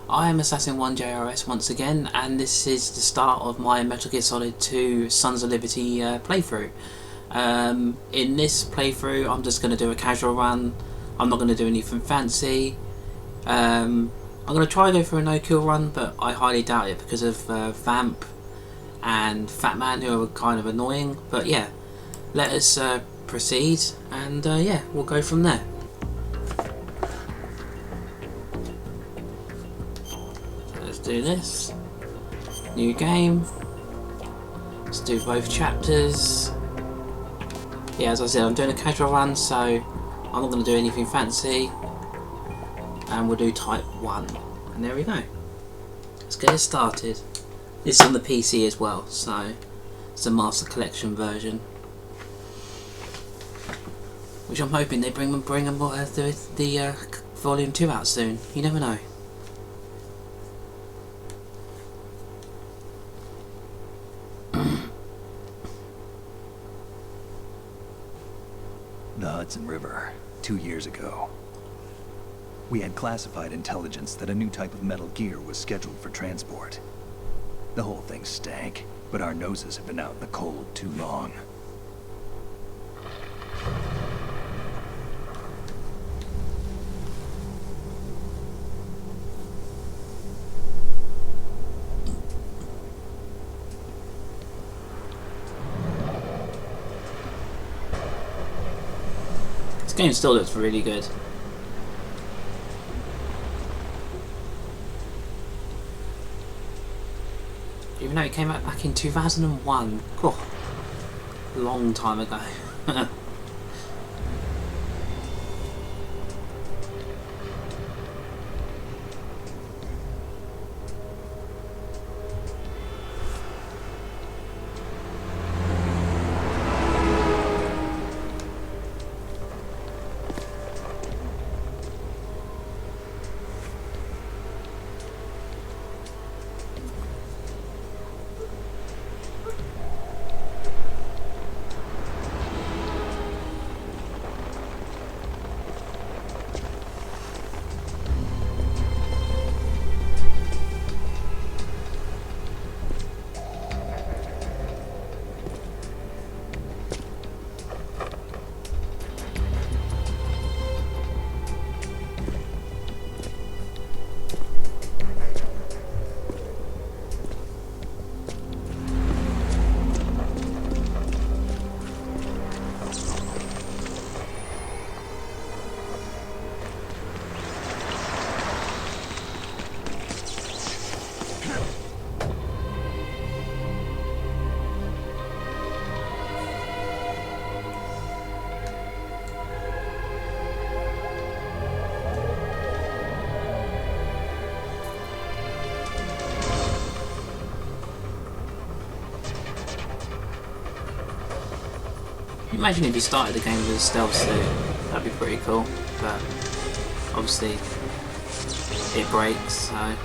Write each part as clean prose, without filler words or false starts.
I am Assassin1 JRS once again, and this is the start of my Metal Gear Solid 2 Sons of Liberty playthrough. In this playthrough I'm just going to do a casual run. I'm not going to do anything fancy. I'm going to try and go for a no-kill run, but I highly doubt it because of Vamp and Fat Man, who are kind of annoying. But yeah, let us proceed, and yeah, we'll go from there. Let's do this. New game. Let's do both chapters. Yeah, as I said, I'm doing a casual run, so I'm not going to do anything fancy. And we'll do type 1. And there we go. Let's get it started. This is on the PC as well, so it's a Master Collection version. Which I'm hoping they bring the Volume 2 out soon. You never know. The Hudson River, 2 years ago. We had classified intelligence that a new type of Metal Gear was scheduled for transport. The whole thing stank, but our noses had been out in the cold too long. This game still looks really good. Even though it came out back in 2001. Oh, long time ago. Imagine if you started the game with a stealth suit, that'd be pretty cool, but obviously it breaks, so...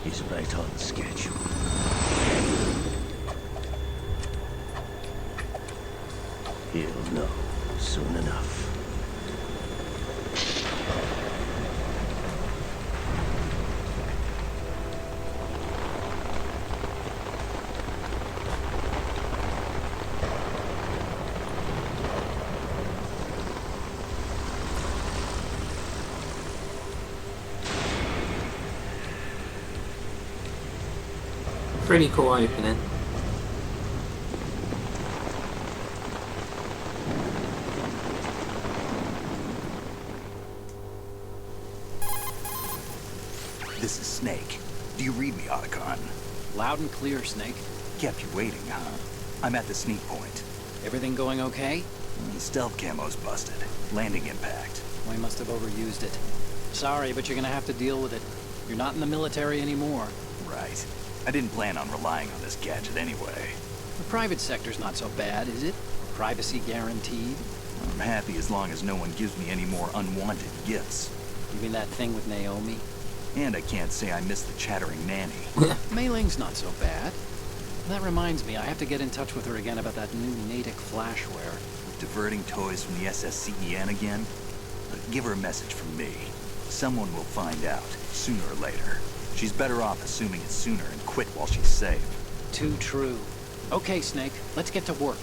He's right on schedule. He'll know soon enough. Pretty cool opening. This is Snake. Do you read me, Otacon? Loud and clear, Snake. Kept you waiting, huh? I'm at the sneak point. Everything going okay? The stealth camo's busted. Landing impact. We must have overused it. Sorry, but you're gonna have to deal with it. You're not in the military anymore. Right. I didn't plan on relying on this gadget anyway. The private sector's not so bad, is it? Privacy guaranteed. I'm happy as long as no one gives me any more unwanted gifts. You mean that thing with Naomi? And I can't say I miss the chattering nanny. Mei Ling's not so bad. That reminds me, I have to get in touch with her again about that new Natick flashware. Diverting toys from the SSCEN again? Give her a message from me. Someone will find out, sooner or later. She's better off assuming it sooner and quit while she's safe. Too true. Okay, Snake, let's get to work.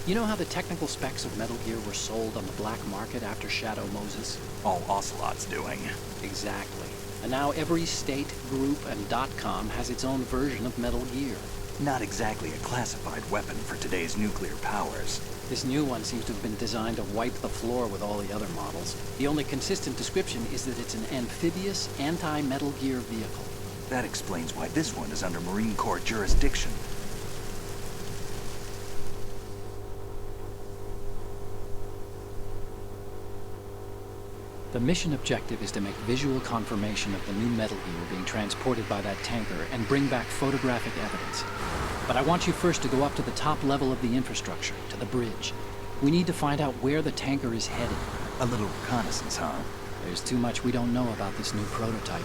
You know how the technical specs of Metal Gear were sold on the black market after Shadow Moses? All Ocelot's doing. Exactly. And now every state, group, and .com has its own version of Metal Gear. Not exactly a classified weapon for today's nuclear powers. This new one seems to have been designed to wipe the floor with all the other models. The only consistent description is that it's an amphibious, anti-Metal Gear vehicle. That explains why this one is under Marine Corps jurisdiction. The mission objective is to make visual confirmation of the new Metal Gear being transported by that tanker and bring back photographic evidence. But I want you first to go up to the top level of the infrastructure, to the bridge. We need to find out where the tanker is headed. A little reconnaissance, huh? There's too much we don't know about this new prototype.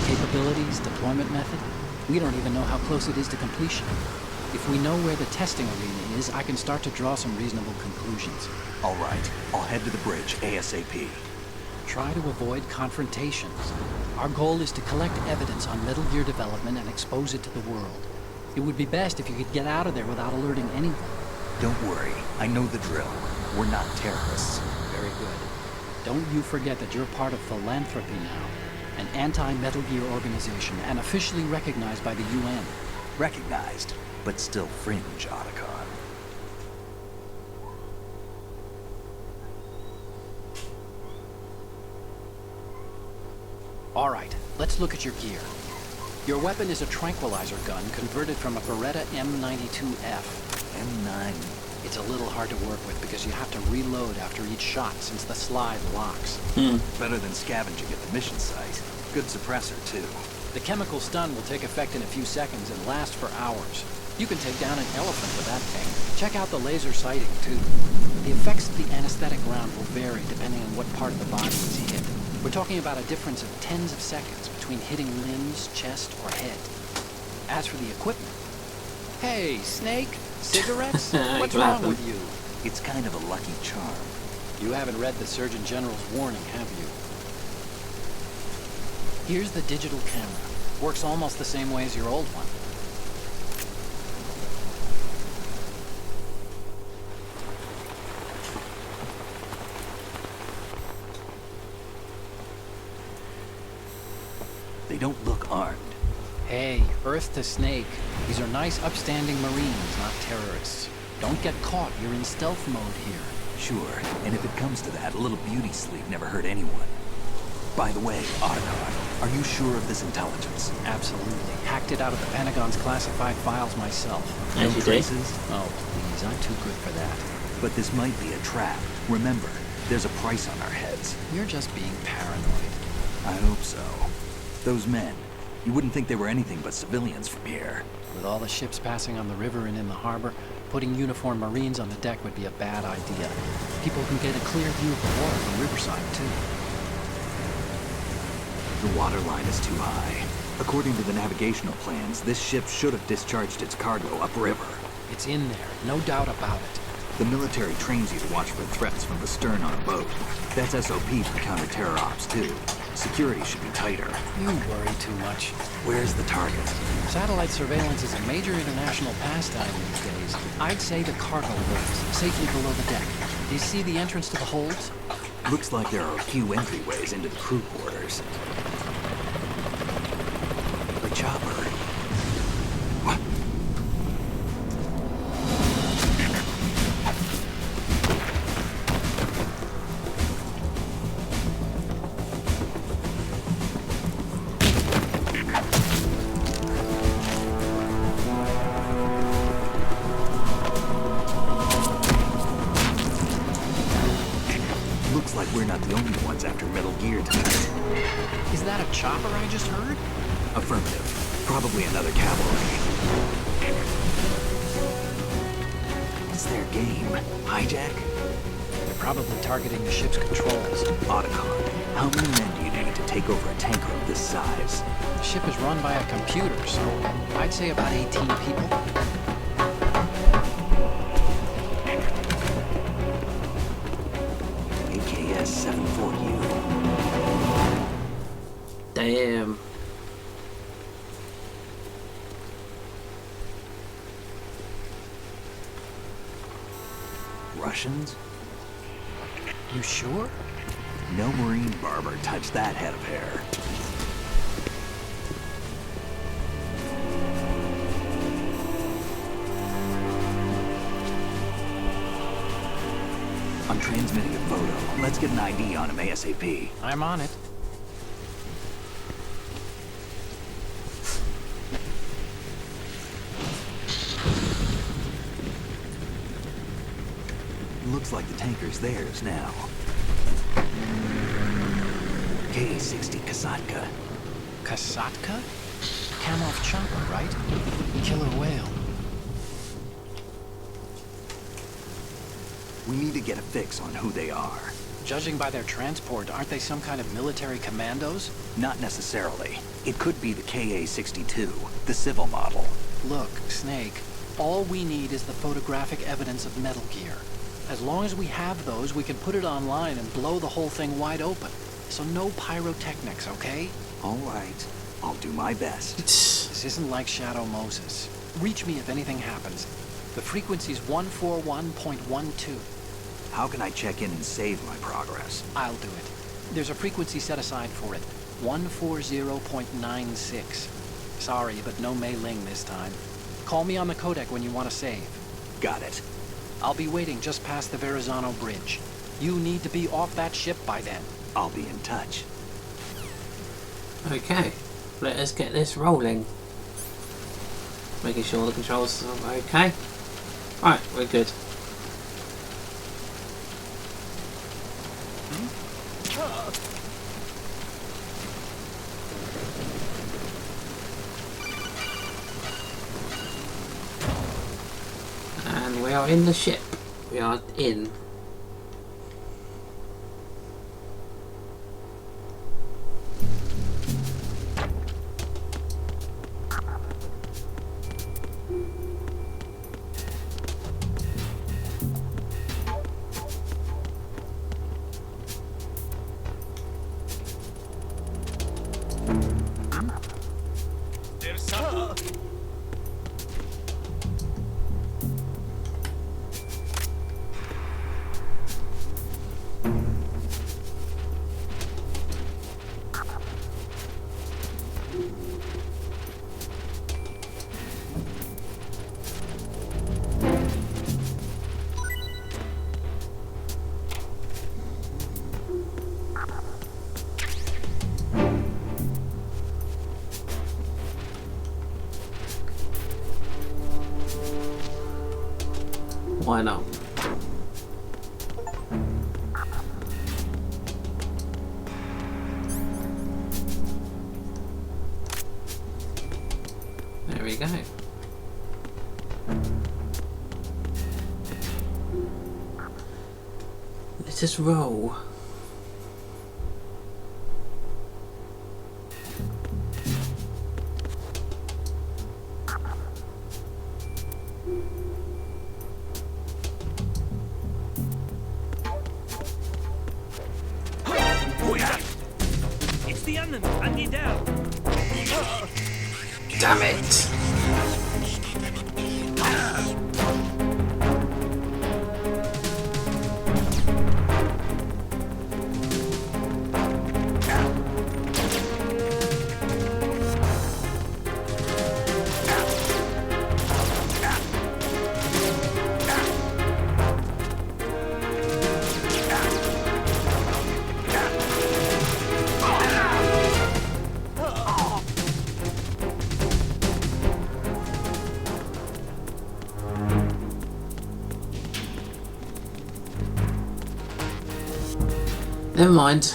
Capabilities, deployment method. We don't even know how close it is to completion. If we know where the testing arena is, I can start to draw some reasonable conclusions. All right, I'll head to the bridge ASAP. Try to avoid confrontations. Our goal is to collect evidence on Metal Gear development and expose it to the world. It would be best if you could get out of there without alerting anyone. Don't worry, I know the drill. We're not terrorists. Very good. Don't you forget that you're part of Philanthropy now, an anti-Metal Gear organization and officially recognized by the UN. Recognized, but still fringe, Otacon. All right, let's look at your gear. Your weapon is a tranquilizer gun converted from a Beretta M92F. M9. It's a little hard to work with because you have to reload after each shot since the slide locks. Better than scavenging at the mission site. Good suppressor, too. The chemical stun will take effect in a few seconds and last for hours. You can take down an elephant with that thing. Check out the laser sighting, too. The effects of the anesthetic round will vary depending on what part of the body is hit. We're talking about a difference of tens of seconds between hitting limbs, chest, or head. As for the equipment... Hey, Snake! Cigarettes? What's wrong with you? It's kind of a lucky charm. You haven't read the Surgeon General's warning, have you? Here's the digital camera. Works almost the same way as your old one. They don't look armed. Hey, Earth to Snake. These are nice, upstanding Marines, not terrorists. Don't get caught. You're in stealth mode here. Sure, and if it comes to that, a little beauty sleep never hurt anyone. By the way, Otacon, are you sure of this intelligence? Absolutely. Hacked it out of the Pentagon's classified files myself. No traces? Oh, please. I'm too good for that. But this might be a trap. Remember, there's a price on our heads. You're just being paranoid. I hope so. Those men, you wouldn't think they were anything but civilians from here. With all the ships passing on the river and in the harbor, putting uniformed Marines on the deck would be a bad idea. People can get a clear view of the water from Riverside, too. The water line is too high. According to the navigational plans, this ship should have discharged its cargo upriver. It's in there, no doubt about it. The military trains you to watch for threats from the stern on a boat. That's SOP for counter-terror ops, too. Security should be tighter. You worry too much. Where's the target? Satellite surveillance is a major international pastime these days. I'd say the cargo holds, safely below the deck. Do you see the entrance to the holds? Looks like there are a few entryways into the crew quarters. The chopper. What? just heard? Affirmative. Probably another cavalry. What's their game? Hijack? They're probably targeting the ship's controls. Otacon, how many men do you need to take over a tanker of this size? The ship is run by a computer, so I'd say about 18 people. AKS 74U. Damn. Russians? You sure? No Marine barber touched that head of hair. I'm transmitting a photo. Let's get an ID on him ASAP. I'm on it. Looks like the tanker's theirs now. K-60 Kasatka. Kasatka? Kamov chopper, right? Killer whale. We need to get a fix on who they are. Judging by their transport, aren't they some kind of military commandos? Not necessarily. It could be the KA-62, the civil model. Look, Snake, all we need is the photographic evidence of Metal Gear. As long as we have those, we can put it online and blow the whole thing wide open. So no pyrotechnics, okay? All right. I'll do my best. This isn't like Shadow Moses. Reach me if anything happens. The frequency's 141.12. How can I check in and save my progress? I'll do it. There's a frequency set aside for it. 140.96. Sorry, but no Mei Ling this time. Call me on the codec when you want to save. Got it. I'll be waiting just past the Verrazano Bridge. You need to be off that ship by then. I'll be in touch. Okay, let us get this rolling. Making sure the controls are okay. Right, we're good. And we are in the ship. We are in. Why not? There we go. Let us roll. It's the enemy. I need help. Damn it! Never mind.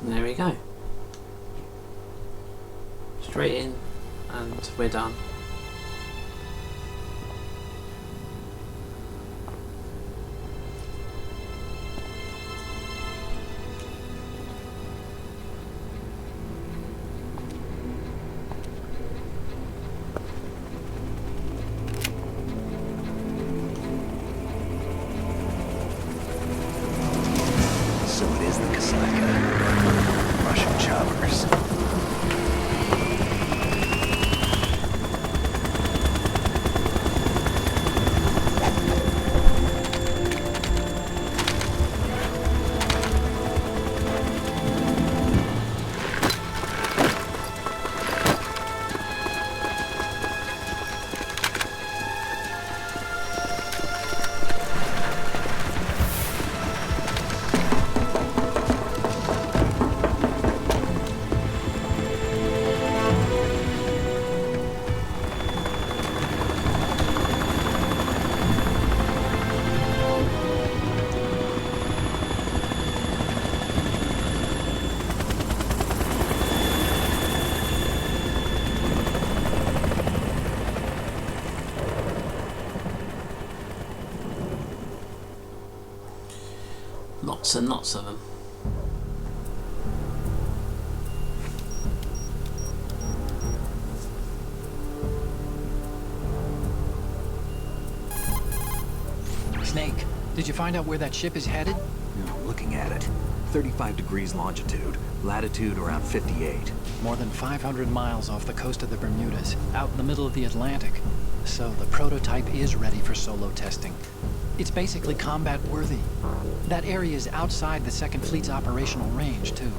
There we go. Straight in, and we're done. So it is the Kasaka. Russian choppers. Lots and lots of them. Snake, did you find out where that ship is headed? Looking at it. 35 degrees longitude. Latitude around 58. More than 500 miles off the coast of the Bermudas, out in the middle of the Atlantic. So the prototype is ready for solo testing. It's basically combat worthy. That area is outside the Second Fleet's operational range, too.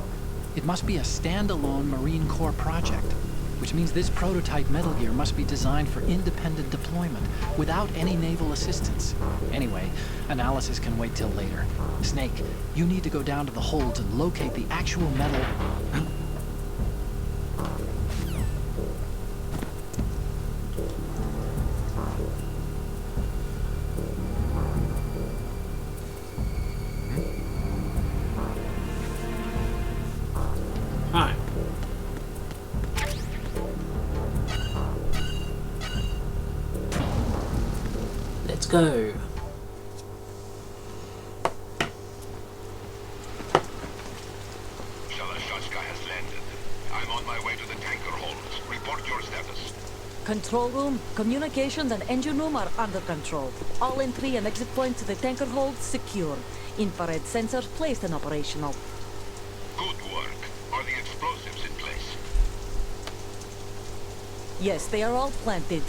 It must be a standalone Marine Corps project, which means this prototype Metal Gear must be designed for independent deployment, without any naval assistance. Anyway, analysis can wait till later. Snake, you need to go down to the holds and locate the actual metal... Alright. Let's go. Shalashashka has landed. I'm on my way to the tanker holds. Report your status. Control room, communications and engine room are under control. All entry and exit points to the tanker hold secure. Infrared sensors placed and operational. Good work. Are the explosives in place? Yes, they are all planted.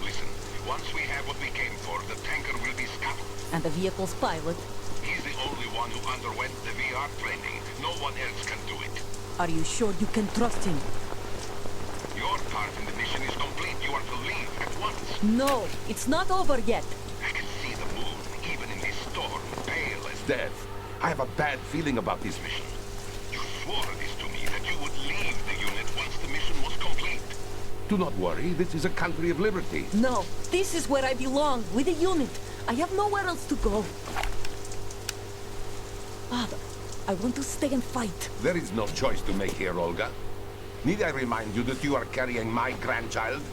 Listen, once we have what we came for, the tanker will be scuttled. And the vehicle's pilot. He's the only one who underwent the VR training. No one else can do it. Are you sure you can trust him? Your part in the mission is complete. You are to leave at once. No, it's not over yet. I can see the moon, even in this storm, pale as death. I have a bad feeling about this mission. You swore this to me, that you would leave the unit once the mission was Do not worry, this is a country of liberty. No, this is where I belong, with the unit. I have nowhere else to go. Father, I want to stay and fight. There is no choice to make here, Olga. Need I remind you that you are carrying my grandchild?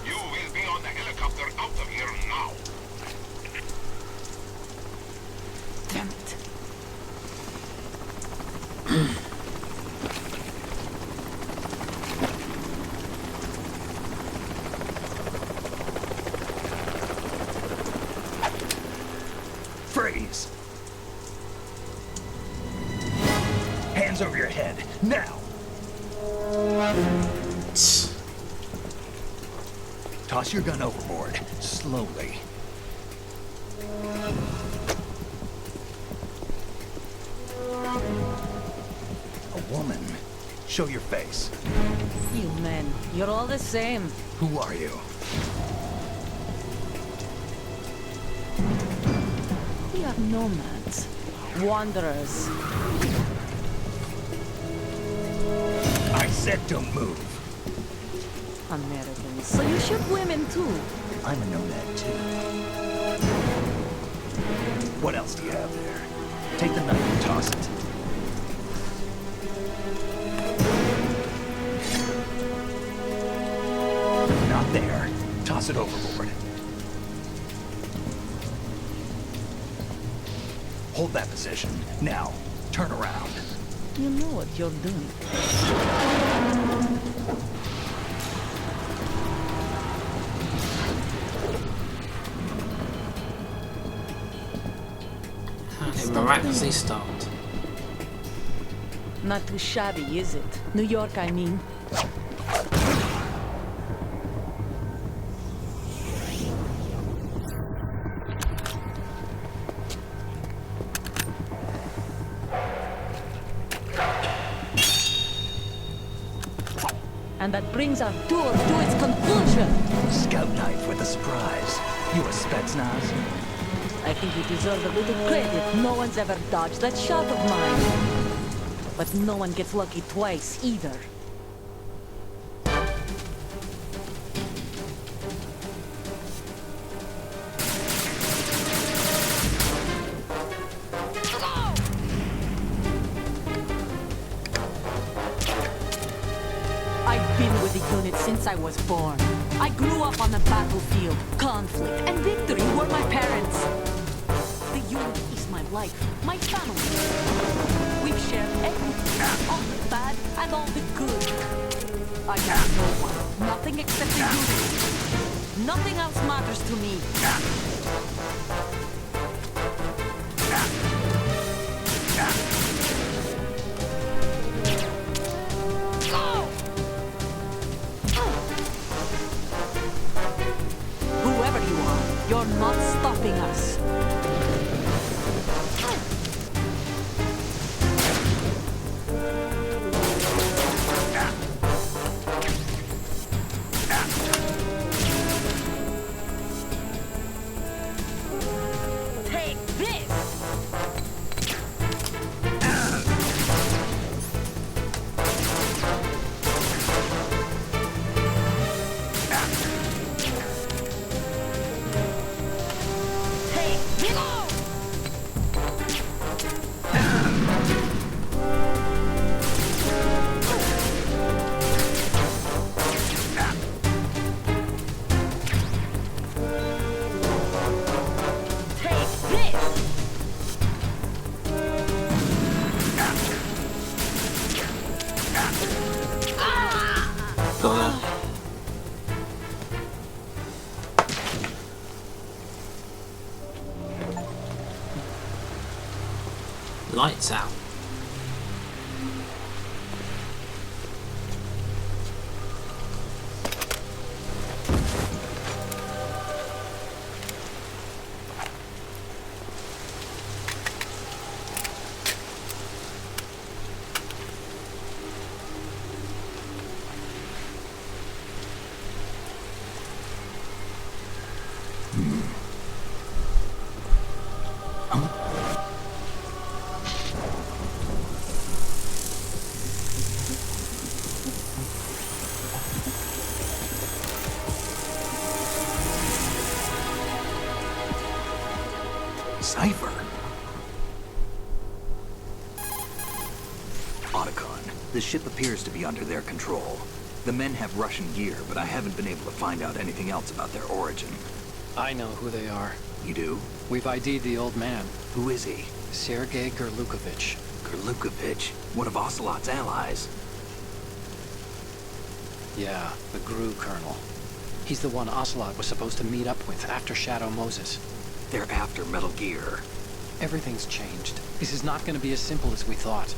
You will be on the helicopter out of here now. Damn it. Freeze! Hands over your head, now! Toss your gun overboard, slowly. A woman. Show your face. You men, you're all the same. Who are you? We are nomads. Wanderers. I said don't move. Americans. So you shoot women too. I'm a nomad too. What else do you have there? Take the knife and toss it. Not there. Toss it overboard. Hold that position. Now, turn around. You know what you're doing. It miraculously stopped. Not too shabby, is it? New York, I mean. And that brings our tour to its conclusion. Scout knife with a surprise. You a Spetsnaz? I think you deserve a little credit. No one's ever dodged that shot of mine. But no one gets lucky twice, either. I've been with the unit since I was born. I grew up on the battlefield. Conflict and victory were my parents. The unit is my life, my family. We've shared everything, all the bad and all the good. I have no one, nothing except the unit. Nothing else matters to me. Whoever you are, you're not stopping us. Take this! Take this! Take this! Got it. Lights out. Cipher? Otacon, the ship appears to be under their control. The men have Russian gear, but I haven't been able to find out anything else about their origin. I know who they are. You do? We've ID'd the old man, Who is he? Sergei Gerlukovich. Gerlukovich, one of Ocelot's allies. Yeah, the GRU colonel. He's the one Ocelot was supposed to meet up with after Shadow Moses. They're after Metal Gear. Everything's changed. This is not going to be as simple as we thought.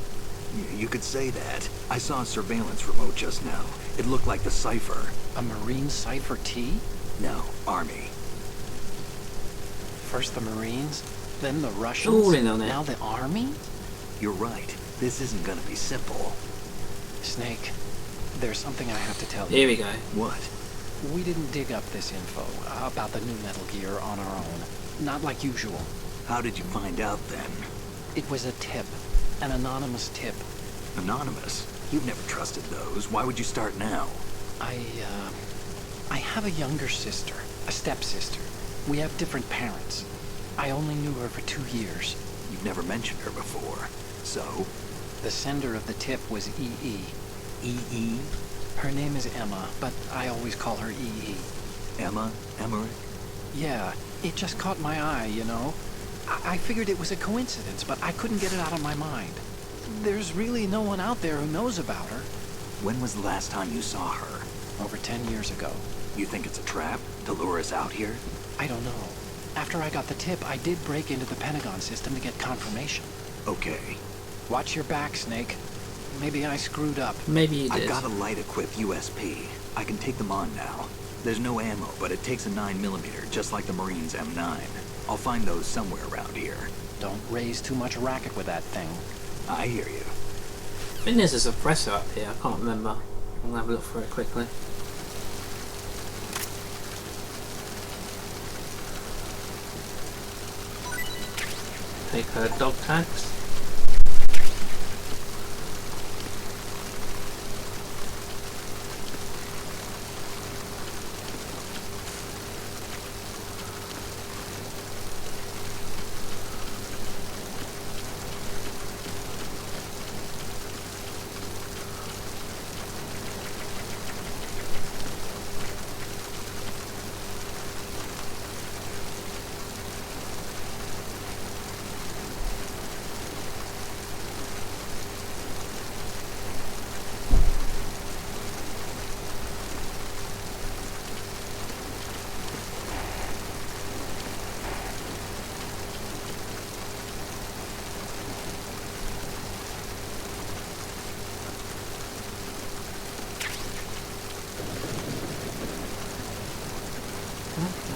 You could say that. I saw a surveillance remote just now. It looked like the Cipher. A Marine Cipher T? No, Army. First the Marines, then the Russians, All in on it. now the Army? You're right. This isn't gonna be simple. Snake, there's something I have to tell you. Here we go. What? We didn't dig up this info about the new Metal Gear on our own. Not like usual. How did you find out then? It was a tip. An anonymous tip. Anonymous? You've never trusted those. Why would you start now? I have a younger sister, a stepsister. We have different parents. I only knew her for 2 years. You've never mentioned her before. So? The sender of the tip was EE. E.E.? Her name is Emma, but I always call her EE. Emma? Emmerich? Yeah, it just caught my eye, you know? I figured it was a coincidence, but I couldn't get it out of my mind. There's really no one out there who knows about her. When was the last time you saw her? Over 10 years ago. You think it's a trap? To lure us out here? I don't know. After I got the tip, I did break into the Pentagon system to get confirmation. Okay. Watch your back, Snake. Maybe I screwed up. Maybe you I've did. got a light-equipped USP. I can take them on now. There's no ammo, but it takes a 9mm, just like the Marines' M9. I'll find those somewhere around here. Don't raise too much racket with that thing. I hear you. I think there's a suppressor up here. I can't remember. I'll have a look for it quickly. Take her dog tags.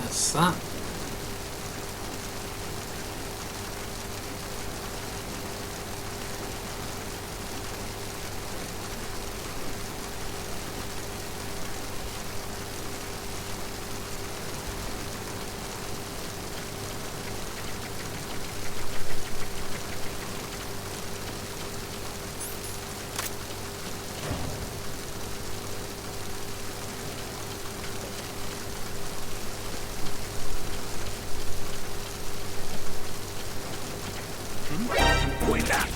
That's that. Wait that!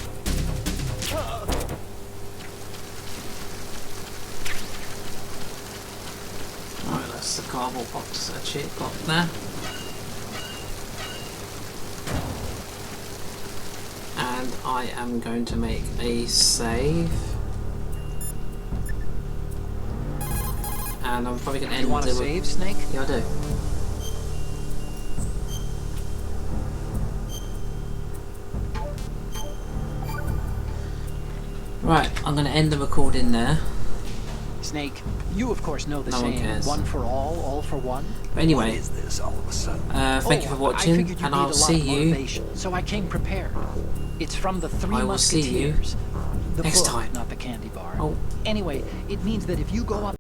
Right, that's the cardboard box that shit got there. And I am going to make a save. And I'm probably going to end You want to it with- save, Snake? Yeah, I do. Right, I'm going to end the recording there. Snake, you of course know the No one saying, cares. one for all for one. What But anyway, is this all of a sudden? thank you for I watching, figured you'd and need I'll a lot see of you motivation, so I came prepared. It's from the Three I will see you Musketeers. The next book, time. not the candy bar. Oh. Anyway, it means that if you go up